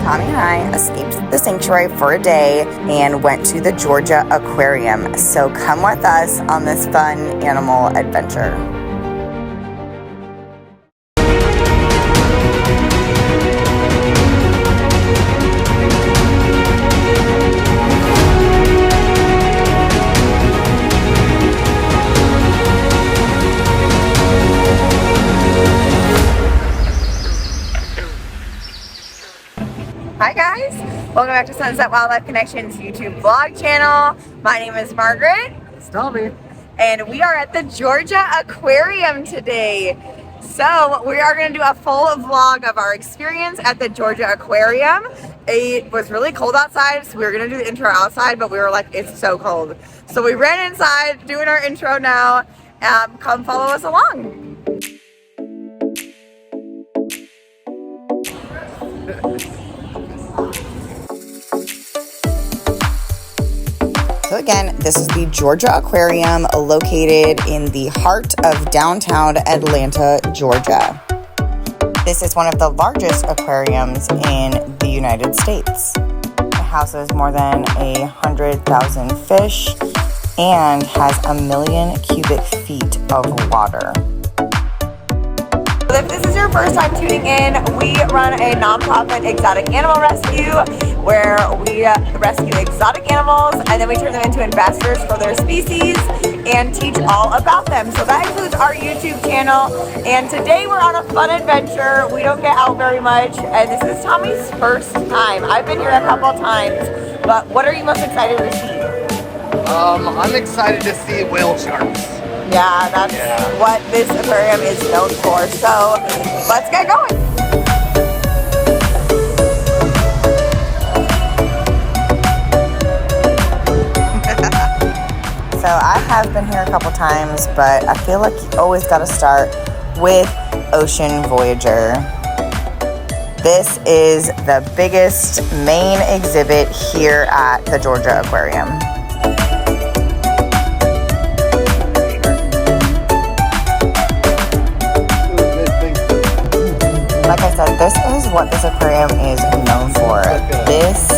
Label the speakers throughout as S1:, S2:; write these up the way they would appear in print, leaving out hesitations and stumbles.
S1: Tommy and I escaped the sanctuary for a day and went to the Georgia Aquarium. So come with us on this fun animal adventure. Hi guys, welcome back to Sunset Wildlife Connections YouTube vlog channel. My name is Margaret.
S2: It's Tommy.
S1: And we are at the Georgia Aquarium today. So we are going to do a full vlog of our experience at the Georgia Aquarium. It was really cold outside, so we were going to do the intro outside, but we were like, it's so cold. So we ran inside doing our intro now. Come follow us along. So again, this is the Georgia Aquarium located in the heart of downtown Atlanta, Georgia. This is one of the largest aquariums in the United States. It houses more than 100,000 fish and has 1 million cubic feet of water. If this is your first time tuning in, we run a nonprofit exotic animal rescue where we rescue exotic animals and then we turn them into ambassadors for their species and teach all about them. So that includes our YouTube channel, and today we're on a fun adventure. We don't get out very much, and this is Tommy's first time. I've been here a couple times, but what are you most excited to see?
S2: I'm excited to see whale sharks.
S1: Yeah, that's what this aquarium is known for. So let's get going. So I have been here a couple times, but I feel like you always got to start with Ocean Voyager. This is the biggest main exhibit here at the Georgia Aquarium. Like I said, this is what this aquarium is known for. This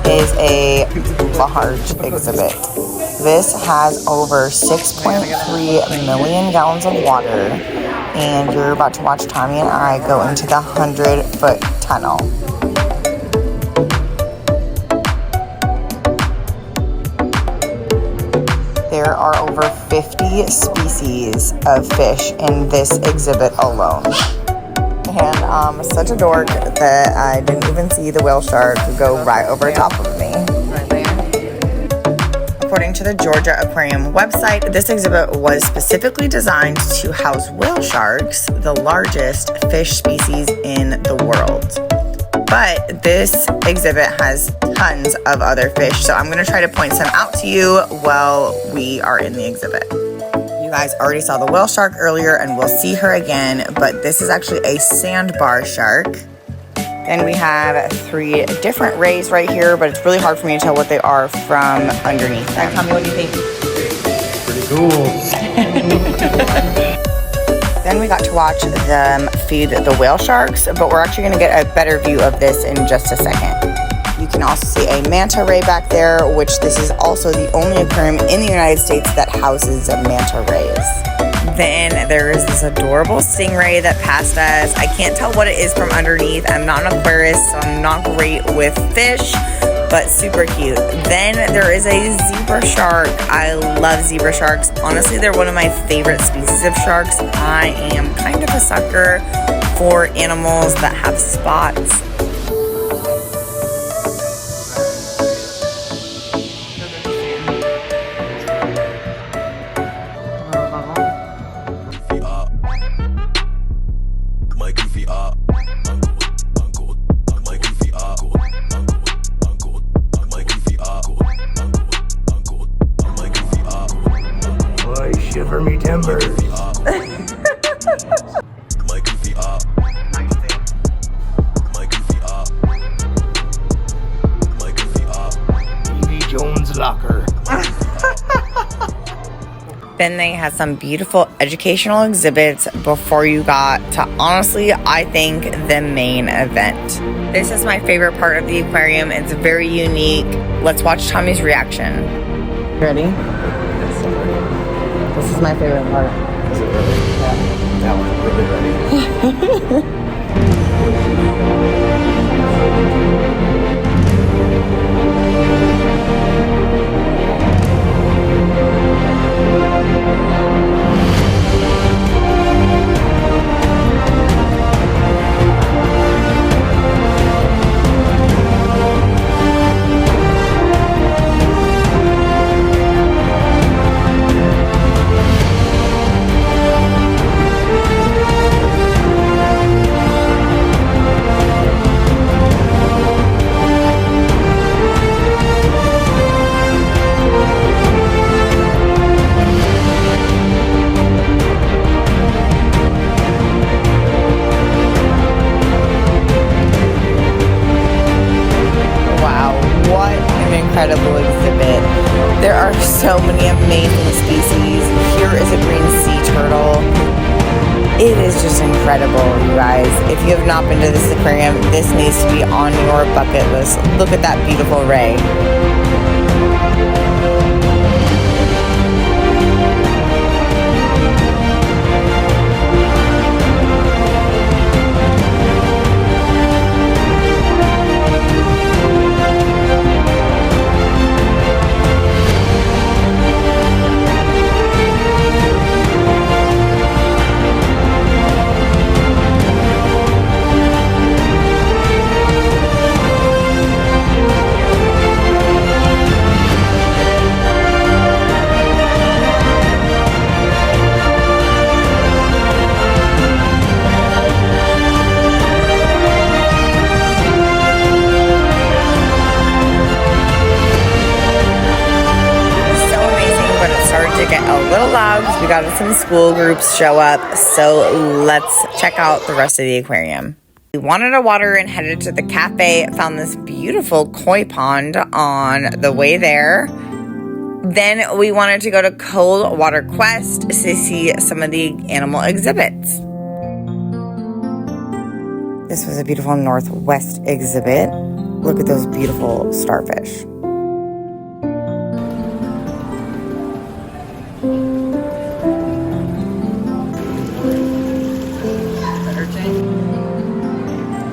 S1: is a large exhibit. This has over 6.3 million gallons of water, and you're about to watch Tommy and I go into the 100-foot tunnel. There are over 50 species of fish in this exhibit alone. And I'm such a dork that I didn't even see the whale shark go right over top of me. Right there. According to the Georgia Aquarium website, this exhibit was specifically designed to house whale sharks, the largest fish species in the world. But this exhibit has tons of other fish, so I'm going to try to point some out to you while we are in the exhibit. You guys already saw the whale shark earlier, and we'll see her again, but this is actually a sandbar shark. Then we have 3 different rays right here, but it's really hard for me to tell what they are from underneath them. Tell me, what do you think?
S2: Pretty cool.
S1: Then we got to watch them feed the whale sharks, but we're actually going to get a better view of this in just a second. You can also see a manta ray back there, which this is also the only aquarium in the United States that houses manta rays. Then there is this adorable stingray that passed us. I can't tell what it is from underneath. I'm not an aquarist, so I'm not great with fish, but super cute. Then there is a zebra shark. I love zebra sharks. Honestly, they're one of my favorite species of sharks. I am kind of a sucker for animals that have spots.
S2: Shiver me timbers. Jones locker.
S1: Then they had some beautiful educational exhibits before you got to, honestly, I think, the main event. This is my favorite part of the aquarium. It's very unique. Let's watch Tommy's reaction. Ready? This is my favorite part.
S2: Is it really? Yeah. That one's really ready.
S1: Incredible exhibit. There are so many amazing species. Here is a green sea turtle. It is just incredible, you guys. If you have not been to this aquarium, this needs to be on your bucket list. Look at that beautiful ray. We got some school groups show up, so let's check out the rest of the aquarium. We wanted a water and headed to the cafe, found this beautiful koi pond on the way there. Then we wanted to go to Cold Water Quest to see some of the animal exhibits. This was a beautiful Northwest exhibit. Look at those beautiful starfish.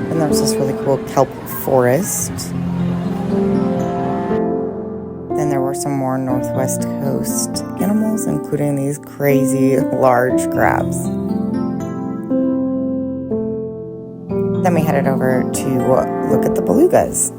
S1: And there's this really cool kelp forest. Then there were some more Northwest Coast animals, including these crazy large crabs. Then we headed over to look at the belugas.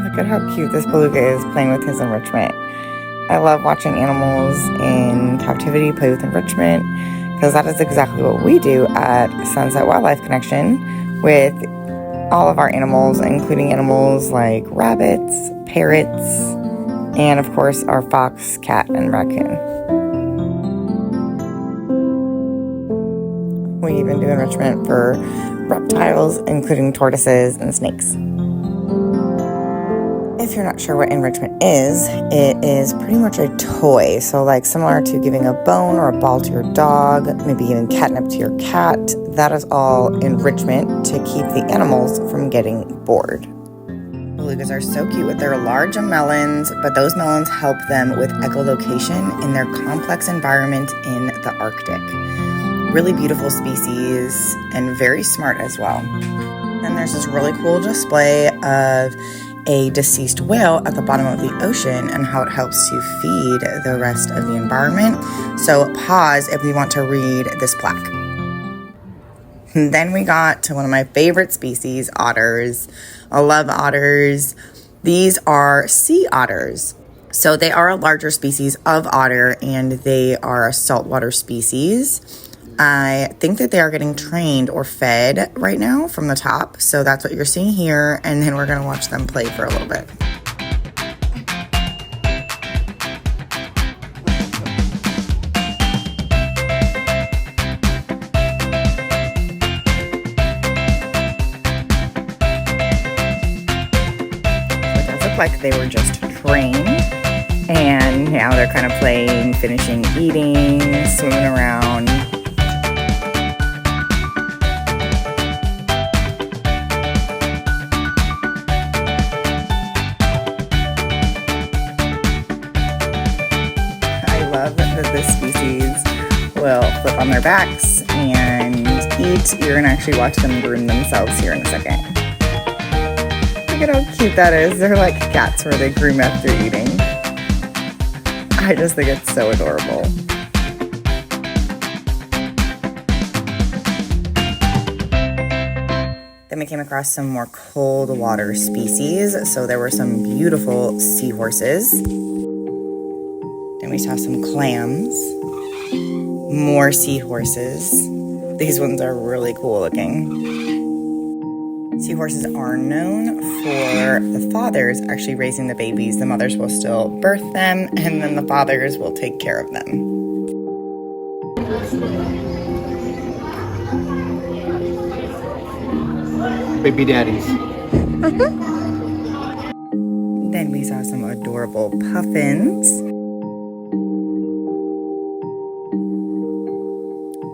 S1: Look at how cute this beluga is playing with his enrichment. I love watching animals in captivity play with enrichment because that is exactly what we do at Sunset Wildlife Connection with all of our animals, including animals like rabbits, parrots, and of course our fox, cat, and raccoon. We even do enrichment for reptiles, including tortoises and snakes. If you're not sure what enrichment is, it is pretty much a toy. So like similar to giving a bone or a ball to your dog, maybe even catnip to your cat. That is all enrichment to keep the animals from getting bored. Belugas are so cute with their large melons, but those melons help them with echolocation in their complex environment in the Arctic. Really beautiful species and very smart as well. Then there's this really cool display of a deceased whale at the bottom of the ocean and how it helps to feed the rest of the environment. So pause if we want to read this plaque. And then we got to one of my favorite species, otters. I love otters. These are sea otters. So they are a larger species of otter and they are a saltwater species. I think that they are getting trained or fed right now from the top. So that's what you're seeing here. And then we're going to watch them play for a little bit. looked like they were just trained, and now they're kind of playing, finishing eating, swimming around. I love that this species will flip on their backs and eat. You're gonna actually watch them groom themselves here in a second. Look at how cute that is. They're like cats where they groom after eating. I just think it's so adorable. Then we came across some more cold water species. So there were some beautiful seahorses. Then we saw some clams. More seahorses. These ones are really cool looking. Seahorses are known for the fathers actually raising the babies. The mothers will still birth them, and then the fathers will take care of them.
S2: Baby daddies.
S1: Then we saw some adorable puffins.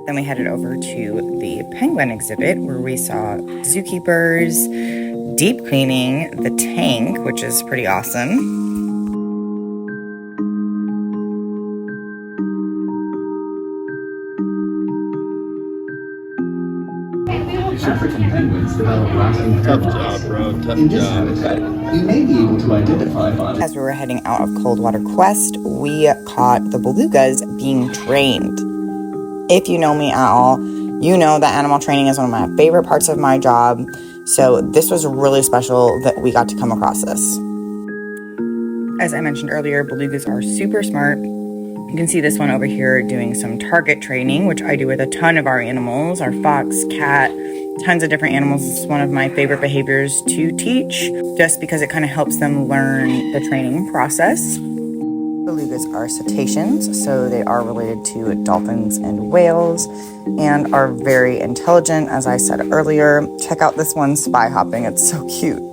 S1: Then we headed over to the penguin exhibit where we saw zookeepers, deep cleaning the tank, which is pretty awesome.
S3: African penguins develop lasting
S2: Tough job, bro. Tough
S3: in this
S2: job.
S3: habitat, you may be able to identify bodies.
S1: As we were heading out of Coldwater Quest, we caught the belugas being trained. If you know me at all, you know that animal training is one of my favorite parts of my job. So this was really special that we got to come across this. As I mentioned earlier, belugas are super smart. You can see this one over here doing some target training, which I do with a ton of our animals, our fox, cat, tons of different animals. It's one of my favorite behaviors to teach, just because it kind of helps them learn the training process. Belugas are cetaceans, so they are related to dolphins and whales, and are very intelligent, as I said earlier. Check out this one spy hopping, it's so cute.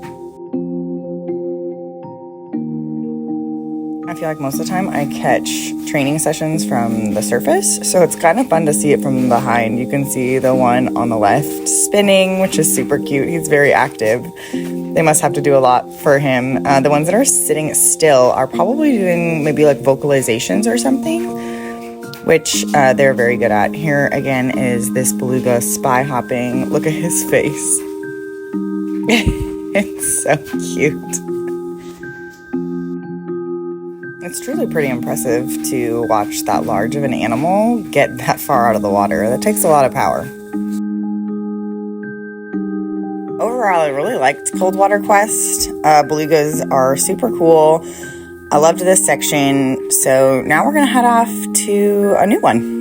S1: I feel like most of the time I catch training sessions from the surface, so it's kind of fun to see it from behind. You can see the one on the left spinning, which is super cute. He's very active. They must have to do a lot for him. The ones that are sitting still are probably doing maybe like vocalizations or something, which they're very good at. Here again is this beluga spy hopping. Look at his face. It's so cute. It's truly pretty impressive to watch that large of an animal get that far out of the water. That takes a lot of power. Overall, I really liked Coldwater Quest. Belugas are super cool. I loved this section. So now we're going to head off to a new one.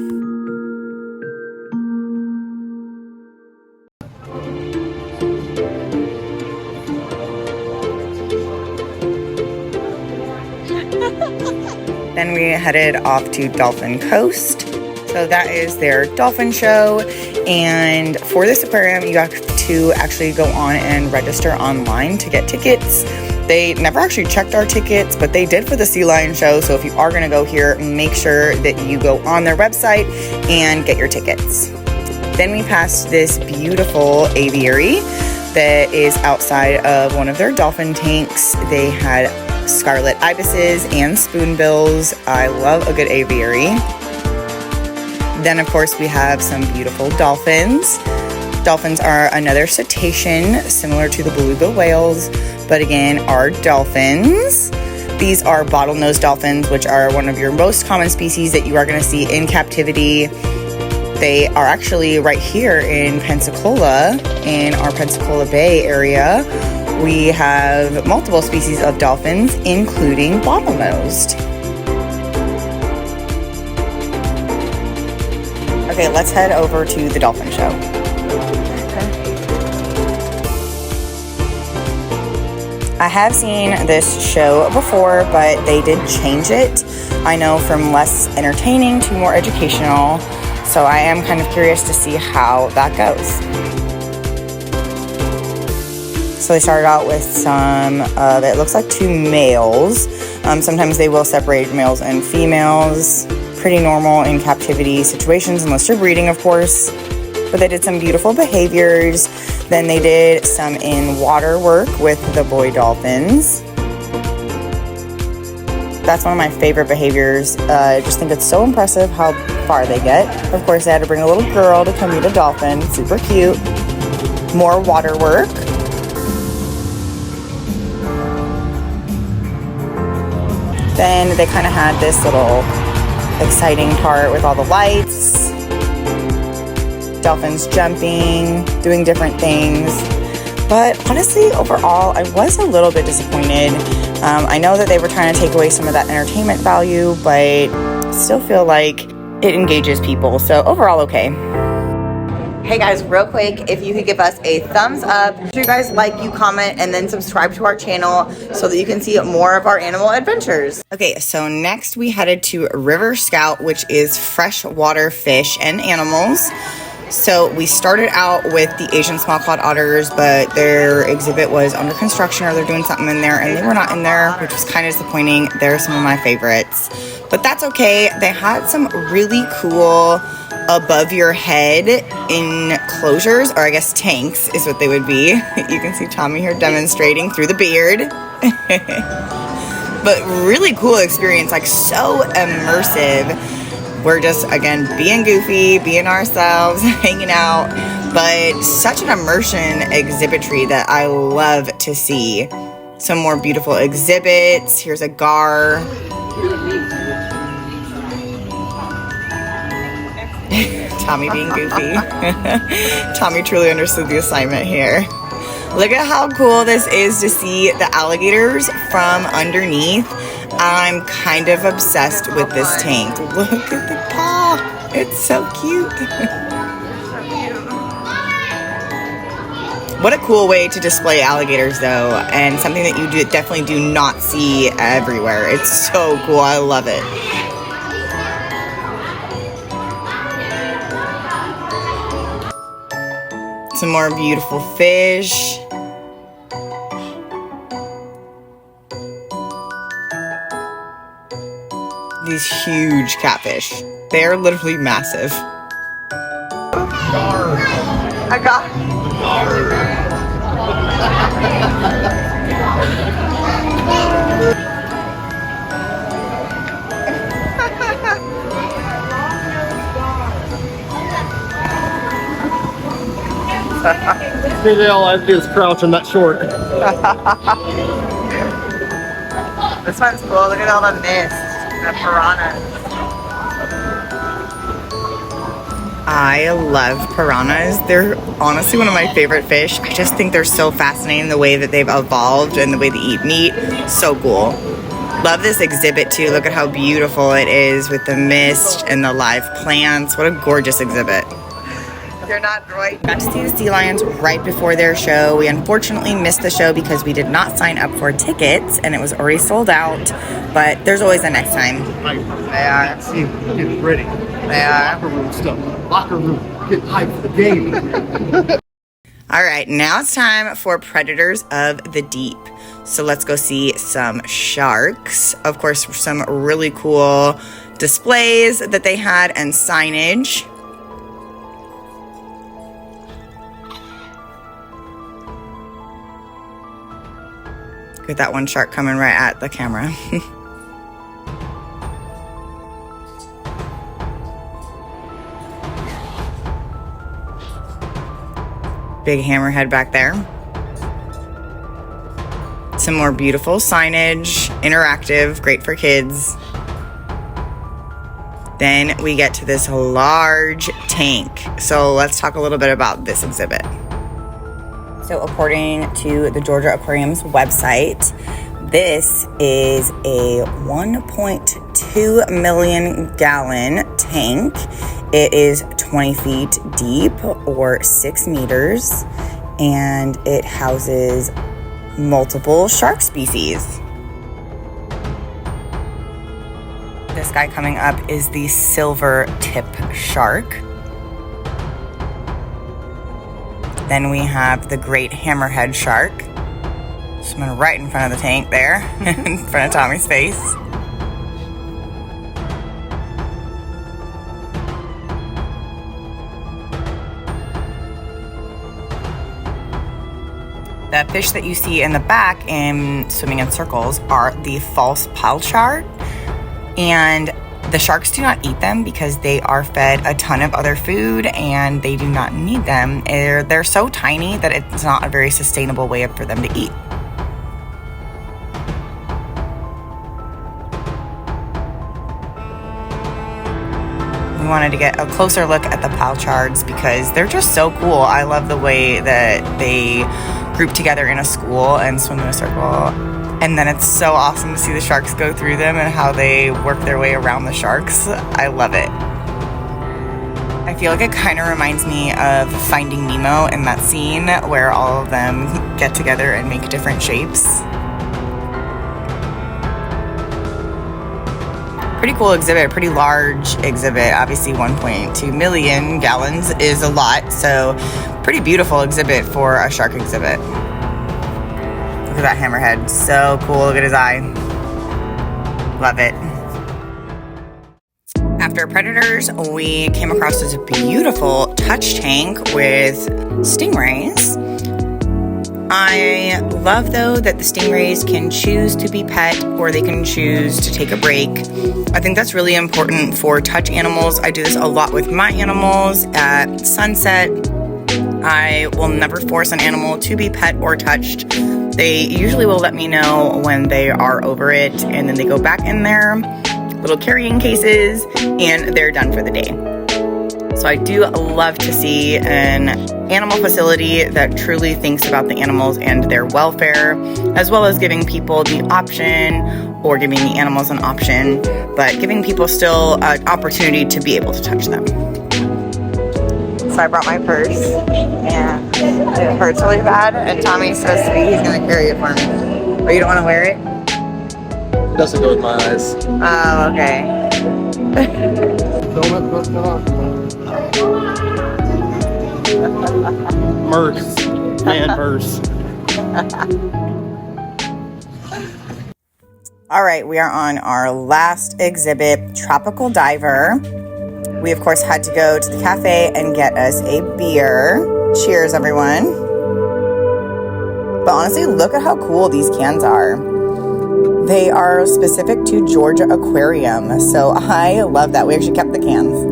S1: Then we headed off to Dolphin Coast. So that is their dolphin show. And for this aquarium, you got to actually go on and register online to get tickets. They never actually checked our tickets, but they did for the sea lion show. So if you are going to go here, make sure that you go on their website and get your tickets. Then we passed this beautiful aviary that is outside of one of their dolphin tanks. They had scarlet ibises and spoonbills. I love a good aviary. Then, of course, we have some beautiful dolphins. Dolphins are another cetacean similar to the beluga whales, but again, are dolphins. These are bottlenose dolphins, which are one of your most common species that you are going to see in captivity. They are actually right here in Pensacola, in our Pensacola Bay area. We have multiple species of dolphins, including bottlenosed. Okay, let's head over to the dolphin show. I have seen this show before, but they did change it. I know, from less entertaining to more educational. So I am kind of curious to see how that goes. So they started out with some of, it looks like 2 males. Sometimes they will separate males and females. Pretty normal in captivity situations, unless you're breeding, of course. But they did some beautiful behaviors. Then they did some in water work with the boy dolphins. That's one of my favorite behaviors. I just think it's so impressive how far they get. Of course, they had to bring a little girl to come meet a dolphin. Super cute. More water work. Then they kind of had this little exciting part with all the lights. Dolphins jumping, doing different things. But honestly, overall, I was a little bit disappointed. I know that they were trying to take away some of that entertainment value, but still feel like it engages people. So overall, okay. Hey guys, real quick, if you could give us a thumbs up, make sure you guys like, you comment, and then subscribe to our channel so that you can see more of our animal adventures. Okay, so next we headed to River Scout, which is freshwater fish and animals. So we started out with the Asian smallclawed otters, but their exhibit was under construction or they're doing something in there and they were not in there, which was kind of disappointing. They're some of my favorites, but that's okay. They had some really cool above your head enclosures, or I guess tanks is what they would be. You can see Tommy here demonstrating through the beard. But really cool experience, like so immersive. We're just, again, being goofy, being ourselves, hanging out, but such an immersion exhibitry that I love to see. Some more beautiful exhibits. Here's a gar. Tommy being goofy. Tommy truly understood the assignment here. Look at how cool this is to see the alligators from underneath. I'm kind of obsessed with this tank. Look at the paw. It's so cute. What a cool way to display alligators though, and something that you definitely do not see everywhere. It's so cool. I love it. Some more beautiful fish. These huge catfish. They are literally massive. I got
S2: Maybe all I have to do is crouch. I'm not short.
S1: This one's cool. Look at all the mist. The piranhas. I love piranhas. They're honestly one of my favorite fish. I just think they're so fascinating the way that they've evolved and the way they eat meat. So cool. Love this exhibit too. Look at how beautiful it is with the mist and the live plants. What a gorgeous exhibit. They're not right. Got to see the sea lions right before their show. We unfortunately missed the show because we did not sign up for tickets and it was already sold out, but there's always a next time. They are.
S2: See, get ready.
S1: They are.
S2: Locker room stuff. Locker room. Get hyped for the game.
S1: All right, now it's time for Predators of the Deep. So let's go see some sharks. Of course, some really cool displays that they had and signage. Look at that one shark coming right at the camera. Big hammerhead back there. Some more beautiful signage, interactive, great for kids. Then we get to this large tank. So let's talk a little bit about this exhibit. So according to the Georgia Aquarium's website, this is a 1.2 million gallon tank. It is 20 feet deep or 6 meters, and it houses multiple shark species. This guy coming up is the silver tip shark. Then we have the great hammerhead shark. Swimming right in front of the tank there, in front of Tommy's face. The fish that you see in the back and swimming in circles are the false pilchard, and the sharks do not eat them because they are fed a ton of other food and they do not need them. They're so tiny that it's not a very sustainable way for them to eat. We wanted to get a closer look at the pilchards because they're just so cool. I love the way that they group together in a school and swim in a circle. And then it's so awesome to see the sharks go through them and how they work their way around the sharks. I love it. I feel like it kind of reminds me of Finding Nemo in that scene where all of them get together and make different shapes. Pretty cool exhibit, pretty large exhibit. Obviously 1.2 million gallons is a lot, so pretty beautiful exhibit for a shark exhibit. Look at that hammerhead, so cool, look at his eye. Love it. After predators, we came across this beautiful touch tank with stingrays. I love, though, that the stingrays can choose to be pet or they can choose to take a break. I think that's really important for touch animals. I do this a lot with my animals. At sunset, I will never force an animal to be pet or touched. They usually will let me know when they are over it, and then they go back in their little carrying cases and they're done for the day. So I do love to see an animal facility that truly thinks about the animals and their welfare, as well as giving people the option, or giving the animals an option, but giving people still an opportunity to be able to touch them. So I brought my purse, and it hurts really bad, and Tommy's so sweet, he's gonna carry it for me. But you don't wanna wear it?
S2: It doesn't go with my eyes.
S1: Oh, okay.
S2: Merce. Man, Merce.
S1: All right, we are on our last exhibit, Tropical Diver. We, of course, had to go to the cafe and get us a beer. Cheers, everyone. But honestly, look at how cool these cans are. They are specific to Georgia Aquarium, so I love that. We actually kept the cans.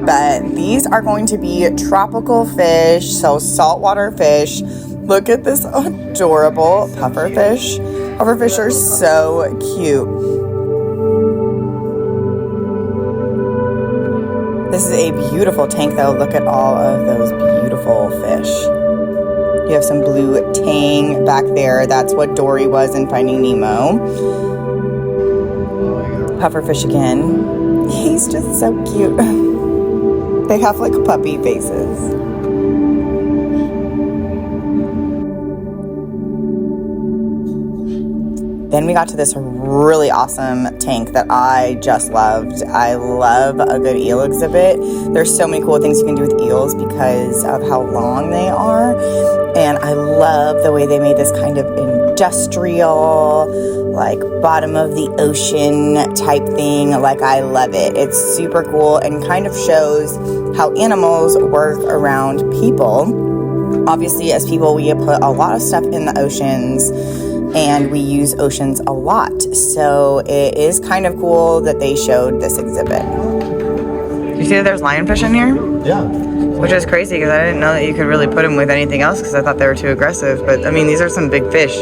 S1: But these are going to be tropical fish, so saltwater fish. Look at this adorable pufferfish. Pufferfish are so cute. This is a beautiful tank, though. Look at all of those beautiful fish. You have some blue tang back there. That's what Dory was in Finding Nemo. Pufferfish again. He's just so cute. They have like puppy faces. Then we got to this really awesome tank that I just loved. I love a good eel exhibit. There's so many cool things you can do with eels because of how long they are. And I love the way they made this kind of industrial, like bottom of the ocean type thing. Like, I love it. It's super cool and kind of shows how animals work around people. Obviously, as people, we put a lot of stuff in the oceans and we use oceans a lot. So it is kind of cool that they showed this exhibit. You see that there's lionfish in here?
S2: Yeah.
S1: Which is crazy because I didn't know that you could really put them with anything else because I thought they were too aggressive. But I mean, these are some big fish.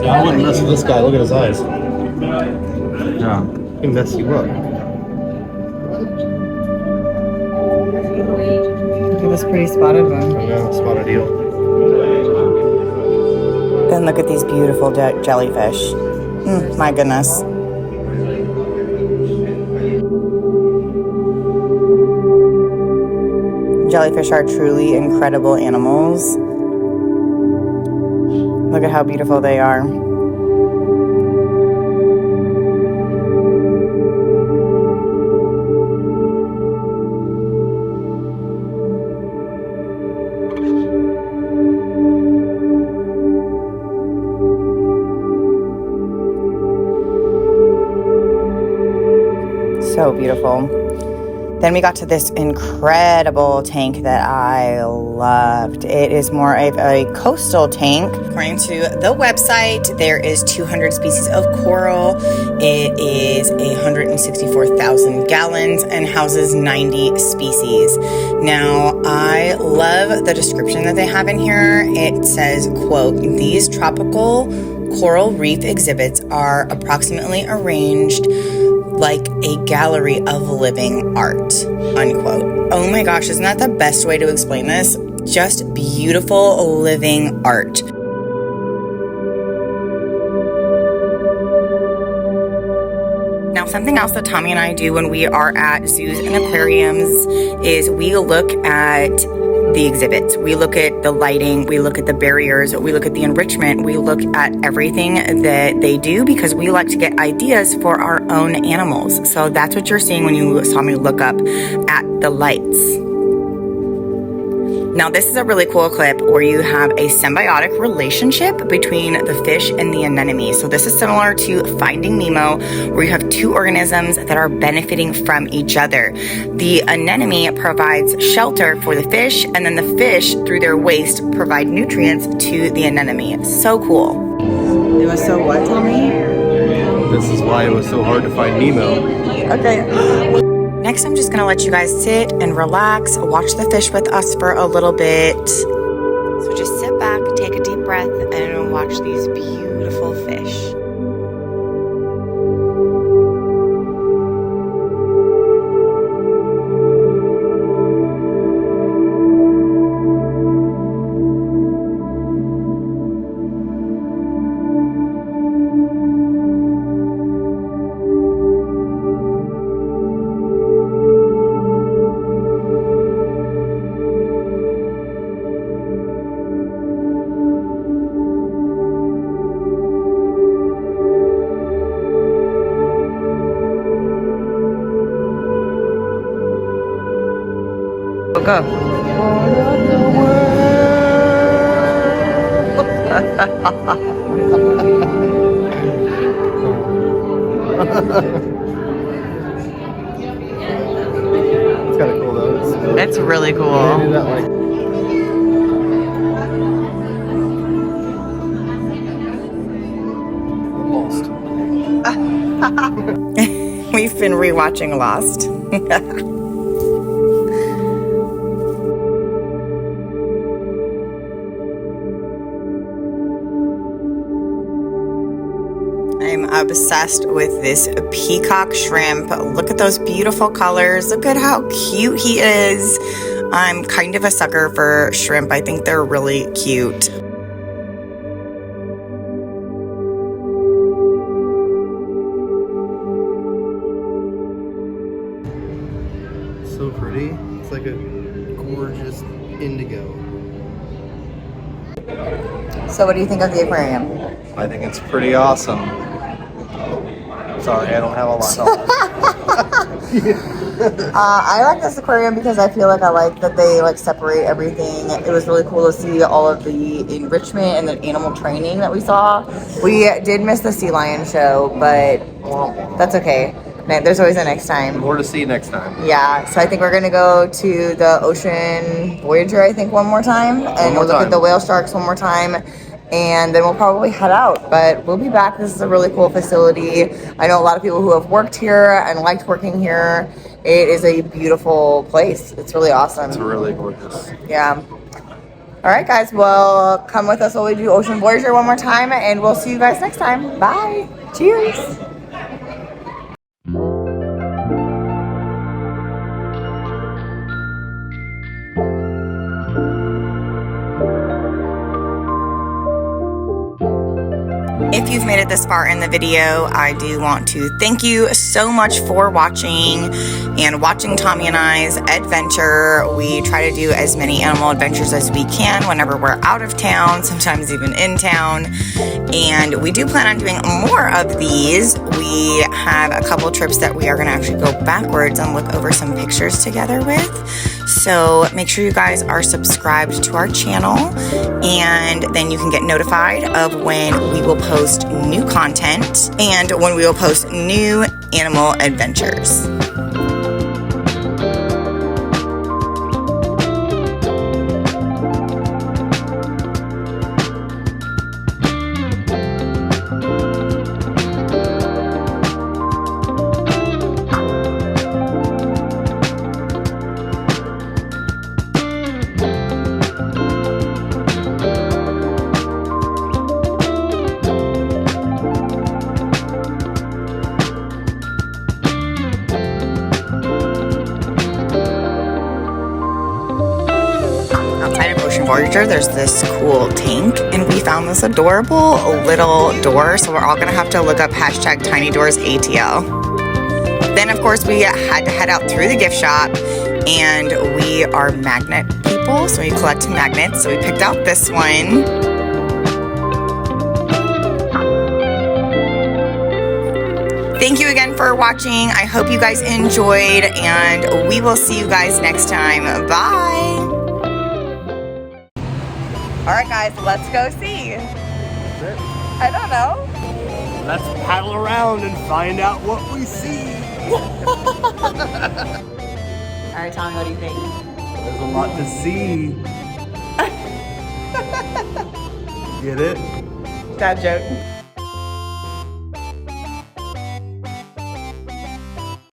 S2: Yeah, I wouldn't mess with this guy. Look at his eyes. Yeah, he can mess you up.
S1: Look at this pretty spotted one.
S2: I know, spotted eel.
S1: Then look at these beautiful jellyfish. My goodness. Jellyfish are truly incredible animals. Look at how beautiful they are. So beautiful. Then we got to this incredible tank that I loved. It is more of a coastal tank. According to the website, there is 200 species of coral. It is 164,000 gallons and houses 90 species. Now, I love the description that they have in here. It says, quote, "These tropical coral reef exhibits are approximately arranged like a gallery of living art," unquote. Oh my gosh, isn't that the best way to explain this? Just beautiful living art. Now, something else that Tommy and I do when we are at zoos and aquariums is we look at the exhibits. We look at the lighting, we look at the barriers, we look at the enrichment, we look at everything that they do because we like to get ideas for our own animals. So that's what you're seeing when you saw me look up at the lights. Now, this is a really cool clip where you have a symbiotic relationship between the fish and the anemone. So this is similar to Finding Nemo, where you have two organisms that are benefiting from each other. The anemone provides shelter for the fish, and then the fish, through their waste, provide nutrients to the anemone. So cool. It was so what, Tommy?
S2: This is why it was so hard to find Nemo.
S1: Okay. Next, I'm just gonna let you guys sit and relax, watch the fish with us for a little bit. So just sit back, take a deep breath, and watch these beautiful fish. Go.
S2: It's kind of cool though.
S1: It's really cool.
S2: Lost.
S1: We've been rewatching Lost. I'm obsessed with this peacock shrimp. Look at those beautiful colors. Look at how cute he is. I'm kind of a sucker for shrimp. I think they're really cute.
S2: So pretty. It's like a gorgeous indigo.
S1: So what do you think of the aquarium?
S2: I think it's pretty awesome. Sorry, I don't have a lot
S1: I like this aquarium because I feel like I like that they like separate everything. It was really cool to see all of the enrichment and the animal training that we saw. We did miss the sea lion show, but that's okay. There's always a next time.
S2: More to see next time.
S1: Yeah, so I think we're gonna go to the Ocean Voyager, I think, one more time, and we'll look at the whale sharks one more time, and then we'll probably head out. But we'll be back. This is a really cool facility. I know a lot of people who have worked here and liked working here. It is a beautiful place. It's really awesome.
S2: It's really gorgeous.
S1: Yeah. All right, guys. Well, come with us while we do Ocean Voyager one more time, and we'll see you guys next time. Bye. Cheers. If you've made it this far in the video, I do want to thank you so much for watching and watching Tommy and I's adventure. We try to do as many animal adventures as we can whenever we're out of town, sometimes even in town. And we do plan on doing more of these. We have a couple trips that we are going to actually go backwards and look over some pictures together with. So make sure you guys are subscribed to our channel, and then you can get notified of when we will post new content and when we will post new animal adventures. Voyager, there's this cool tank, and we found this adorable little door, so we're all gonna have to look up hashtag Tiny Doors ATL. Then, of course, we had to head out through the gift shop, and we are magnet people, so we collect magnets, so we picked out this one. Thank you again for watching. I hope you guys enjoyed, and we will see you guys next time. Bye. All right, guys, let's go see. I don't know.
S2: Let's paddle around and find out what we see.
S1: All right, Tommy, what do you think?
S2: There's a lot to see. Get it?
S1: Dad joke.